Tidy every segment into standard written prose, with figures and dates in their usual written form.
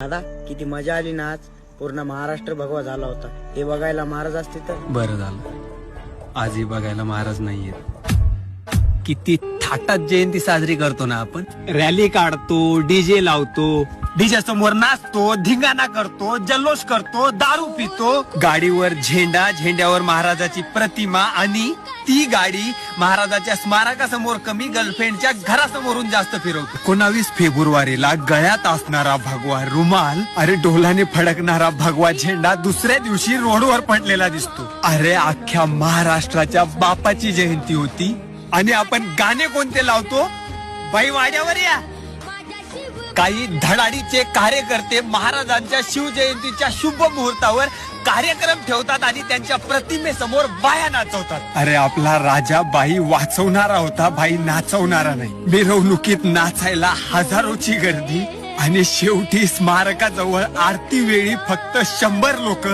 दादा किती मजा आली ना आज. पूर्ण महाराष्ट्र भगवा झाला होता. हे बघायला महाराज असते तर बरं झालं. आजही बघायला महाराज नाहीयेत. किती थाटात जयंती साजरी करतो ना आपण. रॅली काढतो, डीजे लावतो, डीजे समोर नाचतो, धिंगाणा करतो, जल्लोष करतो, दारू पितो, गाडीवर झेंडा, झेंड्यावर महाराजाची प्रतिमा आणि ती गाडी महाराजाच्या स्मारकासमोर कमी, गर्लफ्रेंडच्या घरासमोरून जास्त फिरवतो. 19 फेब्रुवारीला गळ्यात असणारा भगवा रुमाल, अरे डोलाने फडकणारा भगवा झेंडा दुसऱ्या दिवशी रोडवर पडलेला दिसतो. अरे अख्ख्या महाराष्ट्राच्या बापाची जयंती होती आणि आपण गाणे कोणते लावतो? बाई वाड्यावर या. काही धडाडीचे कार्यकर्ते महाराजांच्या शिवजयंतीच्या शुभ मुहूर्तावर कार्यक्रम ठेवतात आणि त्यांच्या प्रतिमेसमोर बाया नाचवतात. अरे आपला राजा बाई वाचवणारा होता, बाई नाचवणारा नाही. मिरवणुकीत नाचायला हजारोची गर्दी आणि शेवटी स्मारकाजवळ आरती वेळी फक्त 100 लोक,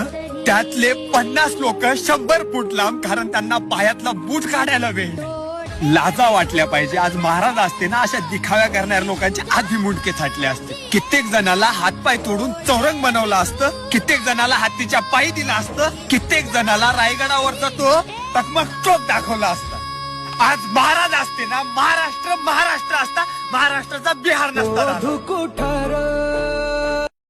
त्यातले 50 लोक 100 फूट लांब, कारण त्यांना पायातला बूट काढायला वेळ नाही. लाजा वाटल्या पाहिजे. आज महाराज असते ना, अशा दिखाव्या करणाऱ्या लोकांचे आधी मुंडके छाटले असते. कित्येक जणाला हातपाय तोडून चौरंग बनवलं असतं, कित्येक जणाला हत्तीच्या पायी दिला असतं, कित्येक जणाला रायगडावरचा तो टकमक चोक दाखवला असता. आज महाराज असते ना, महाराष्ट्र असता, महाराष्ट्राचा बिहार नसता.